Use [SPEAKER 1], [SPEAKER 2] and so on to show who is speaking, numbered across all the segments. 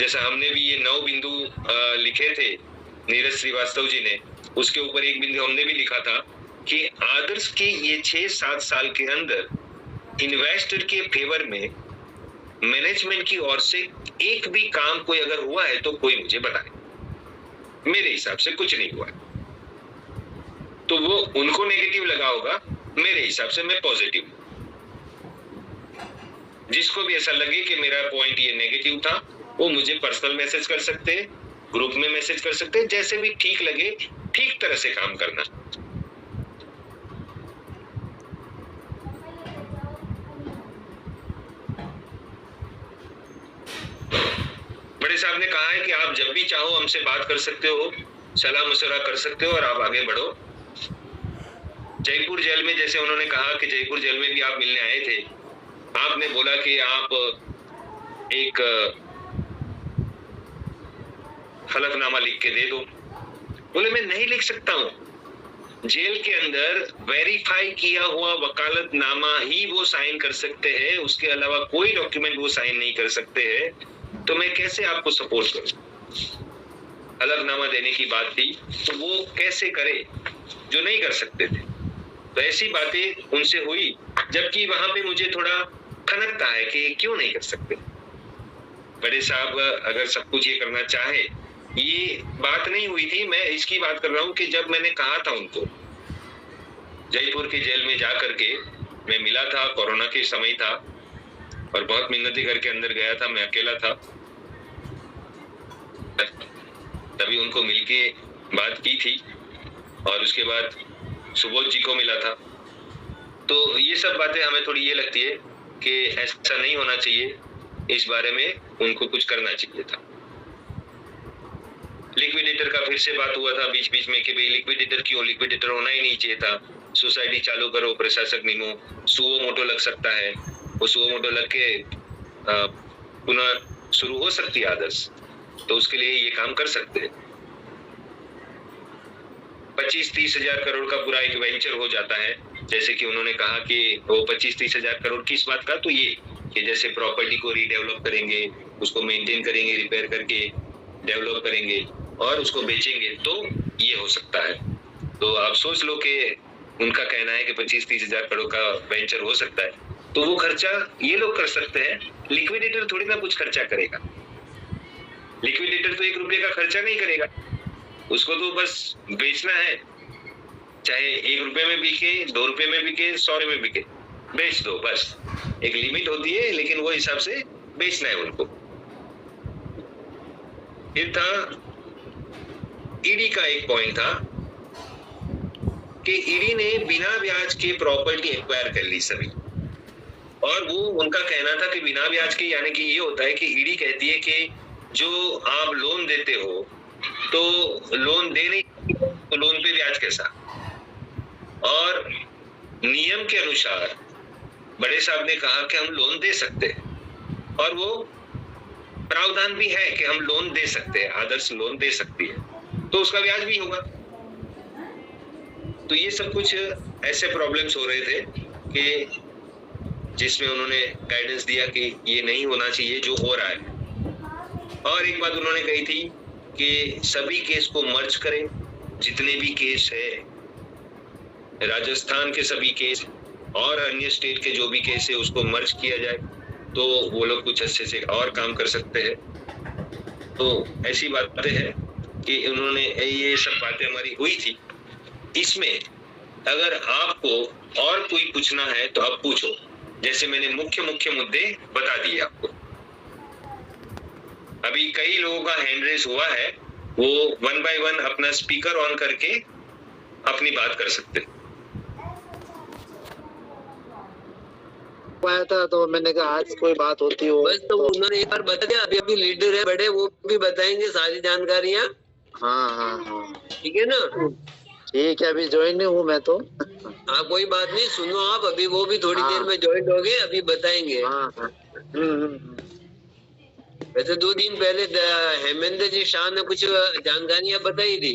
[SPEAKER 1] जैसा हमने भी ये 9 बिंदु लिखे थे नीरज श्रीवास्तव जी ने, उसके ऊपर एक बिंदु हमने भी लिखा था कि आदर्श के ये 6-7 साल के अंदर इन्वेस्टर के फेवर में मैनेजमेंट की ओर से एक भी काम कोई अगर हुआ है तो कोई मुझे बताए। मेरे हिसाब से कुछ नहीं हुआ है। तो वो उनको नेगेटिव लगा होगा, मेरे हिसाब से मैं पॉजिटिव। जिसको भी ऐसा लगे कि मेरा पॉइंट ये नेगेटिव था, वो मुझे पर्सनल मैसेज कर सकते हैं, ग्रुप में मैसेज कर सकते हैं, जैसे भी ठीक लगे ठीक तरह से काम करना। बड़े साहब ने कहा है कि आप जब भी चाहो हमसे बात कर सकते हो, सलाह मशवरा कर सकते हो और आप आगे बढ़ो। जयपुर जेल में जैसे उन्होंने कहा कि जयपुर जेल में भी आप मिलने आए थे, आपने बोला कि आप एक हलफनामा लिख के दे दो। बोले मैं नहीं लिख सकता हूं। जेल के अंदर वेरीफाई किया हुआ वकालतनामा ही वो साइन कर सकते हैं, उसके अलावा कोई डॉक्यूमेंट वो साइन नहीं कर सकते हैं। तो मैं कैसे आपको सपोर्ट करूं? हलफनामा देने की बात थी तो वो कैसे करे जो नहीं कर सकते थे। तो ऐसी बातें उनसे हुई, जबकि वहां पे मुझे थोड़ा खनकता है कि क्यों नहीं कर सकते। बड़े साहब अगर सब कुछ ये करना चाहे, ये बात नहीं हुई थी। मैं इसकी बात कर रहा हूं कि जब मैंने कहा था उनको, जयपुर के जेल में जा करके मैं मिला था, कोरोना के समय था और बहुत मिन्नतें करके अंदर गया था, मैं अकेला था। तभी उनको मिलके बात की थी और उसके बाद सुबोध जी को मिला था। तो ये सब बातें हमें थोड़ी ये लगती है कि ऐसा नहीं होना चाहिए, इस बारे में उनको कुछ करना चाहिए था। लिक्विडेटर का फिर से बात हुआ था बीच बीच में कि भाई लिक्विडेटर क्यों, लिक्विडेटर होना ही नहीं चाहिए था। सोसाइटी चालू करो, प्रशासक निमो, सुओ मोटो लग सकता है, वो सुओ मोटो लग के पुनः शुरू हो सकती है आदर्श, तो उसके लिए ये काम कर सकते हैं। 25-30 हजार करोड़ का पूरा एक वेंचर हो जाता है, जैसे कि उन्होंने कहा कि वो 25-30 हजार करोड़ किस बात का, तो ये कि जैसे प्रॉपर्टी को रीडेवलप करेंगे, उसको मेंटेन करेंगे, रिपेयर करके डेवलप करेंगे और उसको बेचेंगे, तो ये हो सकता है। तो आप सोच लो कि उनका कहना है कि 25-30 हजार करोड़ का वेंचर हो सकता है, तो वो खर्चा ये लोग कर सकते हैं। लिक्विडेटर थोड़ी ना कुछ खर्चा करेगा। लिक्विडेटर तो 1 रुपये का खर्चा नहीं करेगा, उसको तो बस बेचना है, चाहे 1 रुपये में बिके, 2 रुपये में बिके, 100 में बिके, बेच दो बस। एक लिमिट होती है, लेकिन वो हिसाब से बेचना है उनको। फिर था ईडी का एक पॉइंट था कि ईडी ने बिना ब्याज के प्रॉपर्टी एक्वायर कर ली सभी, और वो उनका कहना था कि बिना ब्याज के, यानी कि ये होता है कि ईडी कहती है कि जो आप लोन देते हो तो लोन दे नहीं तो लोन पे ब्याज कैसा, और नियम के अनुसार बड़े साहब ने कहा कि हम लोन दे सकते हैं और वो प्रावधान भी है कि हम लोन दे सकते हैं, आदर्श लोन दे सकती है, तो उसका ब्याज भी होगा। तो ये सब कुछ ऐसे प्रॉब्लम्स हो रहे थे कि जिसमें उन्होंने गाइडेंस दिया कि ये नहीं होना चाहिए जो हो रहा है। और एक बात उन्होंने कही थी कि सभी केस को मर्ज करें, जितने भी केस है, राजस्थान के सभी केस और अन्य स्टेट के जो भी केस है उसको मर्ज किया जाए, तो वो लोग कुछ अच्छे से और काम कर सकते हैं। तो ऐसी बातें हैं कि उन्होंने ये सब बातें हमारी हुई थी। इसमें अगर आपको और कोई पूछना है तो आप पूछो, जैसे मैंने मुख्य मुद्दे बता दिए आपको। अभी कई लोगों का हैंड रेस हुआ है, वो 1 by 1 अपना स्पीकर ऑन करके अपनी बात कर सकते हैं।
[SPEAKER 2] आया था तो मैंने कहा आज कोई बात होती हो
[SPEAKER 3] बस, तो उन्होंने एक बार बता दिया। अभी अभी लीडर है बड़े, वो भी बताएंगे सारी जानकारियाँ।
[SPEAKER 2] हाँ
[SPEAKER 3] ठीक है ना?
[SPEAKER 2] ठीक है, अभी ज्वाइन नहीं हूँ मैं तो।
[SPEAKER 3] हाँ कोई बात नहीं, सुनो आप, अभी वो भी थोड़ी देर में ज्वाइन हो गए, अभी बताएंगे। वैसे 2 दिन पहले हेमेंद्र जी शाह ने कुछ जानकारियाँ बताई थी।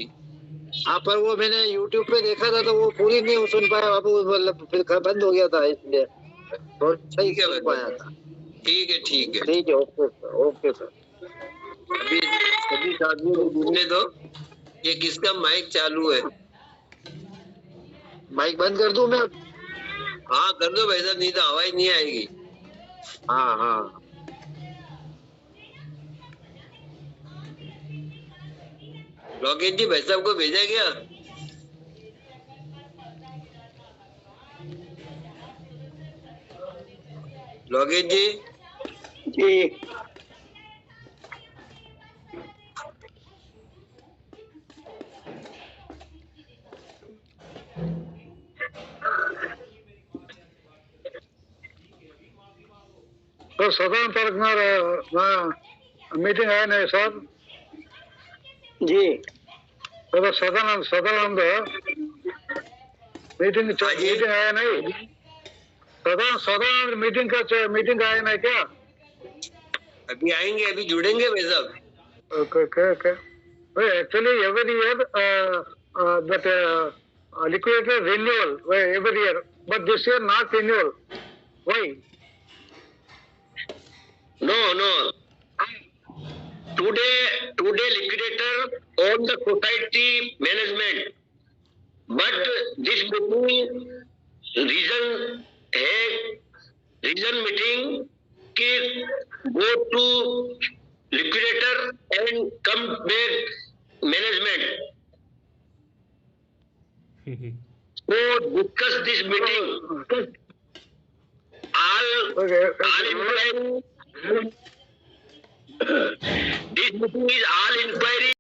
[SPEAKER 2] हाँ, पर वो मैंने YouTube पे देखा था तो वो पूरी नहीं सुन पाया, अब मतलब फिर बंद हो गया था, इसलिए सही
[SPEAKER 3] ठीक है,
[SPEAKER 2] सुन पाया था।
[SPEAKER 3] ठीक है,
[SPEAKER 2] ठीक है, ओके सर।
[SPEAKER 3] अभी सभी साथियों को बोलने दो कि किसका माइक चालू है।
[SPEAKER 2] माइक बंद कर दूं मैं?
[SPEAKER 3] हाँ कर दो भाई साहब, नहीं तो आवाज नहीं आएगी।
[SPEAKER 2] हाँ हाँ।
[SPEAKER 3] लोकेश जी भाई साहब को भेजा क्या? लोकेश जी
[SPEAKER 2] जी तो सदन तरफ मीटिंग है नहीं सर जी। तो सदन सदन मीटिंग
[SPEAKER 3] हाँ जी।
[SPEAKER 2] मीटिंग है नहीं? सदन सदन मीटिंग का है नहीं क्या?
[SPEAKER 3] अभी आएंगे, अभी जुड़ेंगे भाई साहब।
[SPEAKER 2] Okay. Well, actually, every year that liquidator renewal every year, but this year not renewal. Why?
[SPEAKER 1] No. Today liquidator own the society management, but this meeting reason meeting कि go to liquidator and come back management. So discuss this meeting. All inquiry. This meeting is all inquiry.